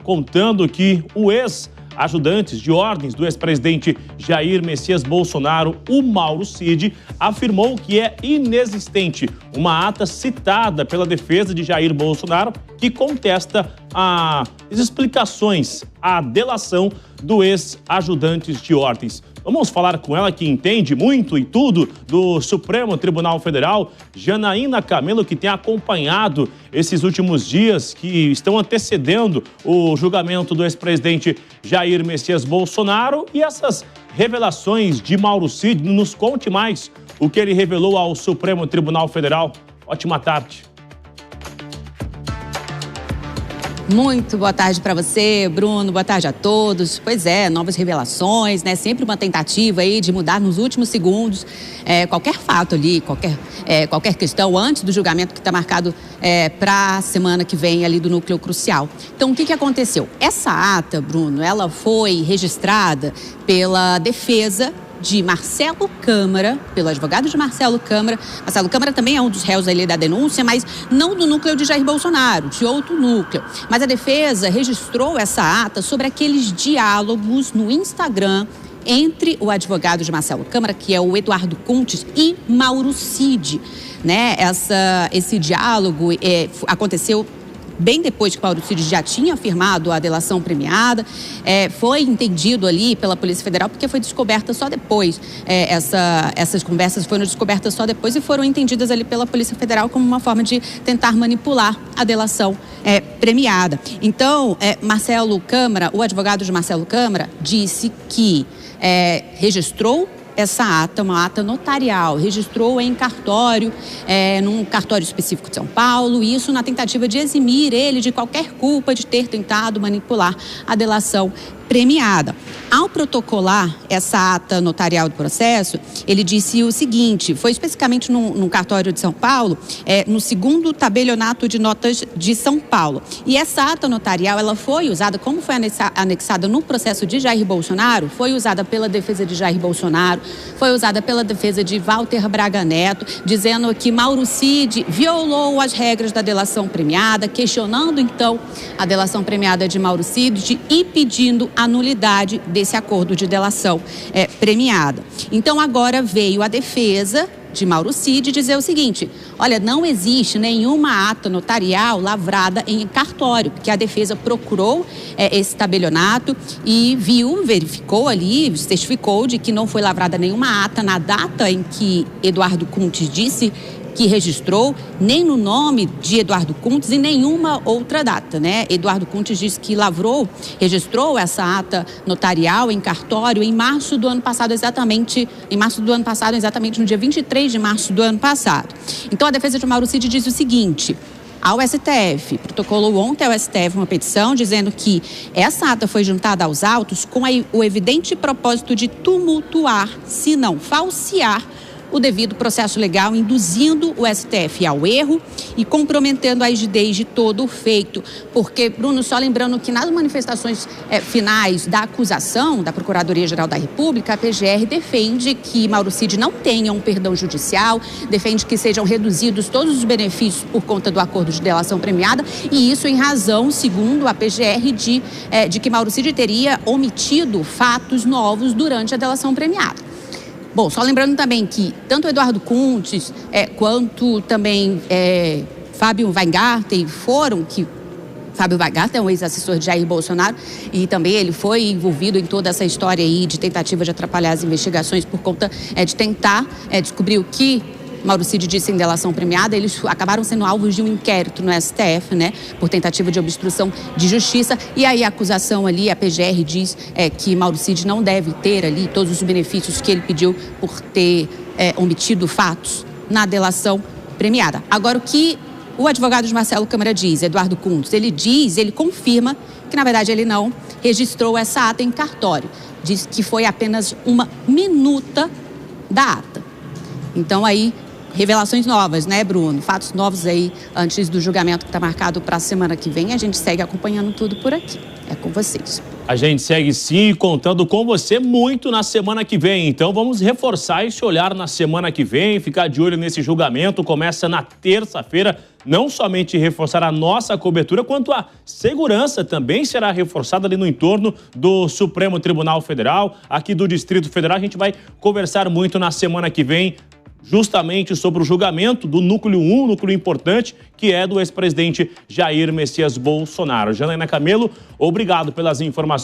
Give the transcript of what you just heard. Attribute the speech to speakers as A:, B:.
A: contando que o ex-ajudante de ordens do ex-presidente Jair Messias Bolsonaro, o Mauro Cid, afirmou que é inexistente uma ata citada pela defesa de Jair Bolsonaro que contesta as explicações, a delação do ex-ajudante de ordens. Vamos falar com ela, que entende muito e tudo do Supremo Tribunal Federal, Janaína Camelo, que tem acompanhado esses últimos dias que estão antecedendo o julgamento do ex-presidente Jair Messias Bolsonaro e essas revelações de Mauro Cid. Nos conte mais o que ele revelou ao Supremo Tribunal Federal. Ótima tarde.
B: Muito boa tarde para você, Bruno. Boa tarde a todos. Pois é, novas revelações, né? Sempre uma tentativa aí de mudar nos últimos segundos qualquer fato ali, qualquer questão antes do julgamento que está marcado para a semana que vem ali do núcleo crucial. Então, o que aconteceu? Essa ata, Bruno, ela foi registrada pela defesa de Marcelo Câmara, pelo advogado de Marcelo Câmara. Marcelo Câmara também é um dos réus ali da denúncia, mas não do núcleo de Jair Bolsonaro, de outro núcleo. Mas a defesa registrou essa ata sobre aqueles diálogos no Instagram entre o advogado de Marcelo Câmara, que é o Eduardo Kuntes, e Mauro Cid, né? Esse diálogo aconteceu bem depois que Mauro Cid já tinha afirmado a delação premiada, foi entendido ali pela Polícia Federal, porque foi descoberta só depois. Essas conversas foram descobertas só depois e foram entendidas ali pela Polícia Federal como uma forma de tentar manipular a delação premiada. Então, Marcelo Câmara, o advogado de Marcelo Câmara, disse que registrou essa ata, uma ata notarial, registrou em cartório, num cartório específico de São Paulo, e isso na tentativa de eximir ele de qualquer culpa de ter tentado manipular a delação premiada. Ao protocolar essa ata notarial do processo, ele disse o seguinte: foi especificamente num cartório de São Paulo, no 2º tabelionato de notas de São Paulo. E essa ata notarial, ela foi usada, como foi anexada no processo de Jair Bolsonaro, foi usada pela defesa de Jair Bolsonaro, foi usada pela defesa de Walter Braga Neto, dizendo que Mauro Cid violou as regras da delação premiada, questionando então a delação premiada de Mauro Cid e pedindo a nulidade desse acordo de delação premiada. Então agora veio a defesa de Mauro Cid dizer o seguinte: olha, não existe nenhuma ata notarial lavrada em cartório, porque a defesa procurou esse tabelionato e verificou ali, certificou de que não foi lavrada nenhuma ata na data em que Eduardo Kuntes disse que registrou, nem no nome de Eduardo Kuntes e nenhuma outra data, né? Eduardo Kuntes disse que registrou essa ata notarial em cartório em março do ano passado, exatamente no dia 23 de março do ano passado. Então a defesa de Mauro Cid diz o seguinte: ao STF, protocolou ontem ao STF uma petição dizendo que essa ata foi juntada aos autos com o evidente propósito de tumultuar, se não falsear, o devido processo legal, induzindo o STF ao erro e comprometendo a rigidez de todo o feito. Porque, Bruno, só lembrando que nas manifestações finais da acusação da Procuradoria-Geral da República, a PGR defende que Mauro Cid não tenha um perdão judicial, defende que sejam reduzidos todos os benefícios por conta do acordo de delação premiada, e isso em razão, segundo a PGR, de que Mauro Cid teria omitido fatos novos durante a delação premiada. Bom, só lembrando também que tanto Eduardo Kuntes quanto também Fábio Weingarten Fábio Weingarten é um ex-assessor de Jair Bolsonaro e também ele foi envolvido em toda essa história aí de tentativa de atrapalhar as investigações por conta de tentar descobrir o que Mauro Cid disse em delação premiada. Eles acabaram sendo alvos de um inquérito no STF, né, por tentativa de obstrução de justiça. E aí a acusação ali, a PGR diz que Mauro Cid não deve ter ali todos os benefícios que ele pediu por ter omitido fatos na delação premiada. Agora, o que o advogado de Marcelo Câmara diz, Eduardo Kuntes, ele confirma que, na verdade, ele não registrou essa ata em cartório. Diz que foi apenas uma minuta da ata. Então, aí, revelações novas, né, Bruno? Fatos novos aí antes do julgamento que está marcado para a semana que vem. A gente segue acompanhando tudo por aqui. É com vocês.
A: A gente segue sim contando com você muito na semana que vem. Então vamos reforçar esse olhar na semana que vem, ficar de olho nesse julgamento. Começa na terça-feira. Não somente reforçar a nossa cobertura, quanto a segurança também será reforçada ali no entorno do Supremo Tribunal Federal, aqui do Distrito Federal. A gente vai conversar muito na semana que vem, justamente sobre o julgamento do núcleo 1, núcleo importante, que é do ex-presidente Jair Messias Bolsonaro. Janaína Camelo, obrigado pelas informações.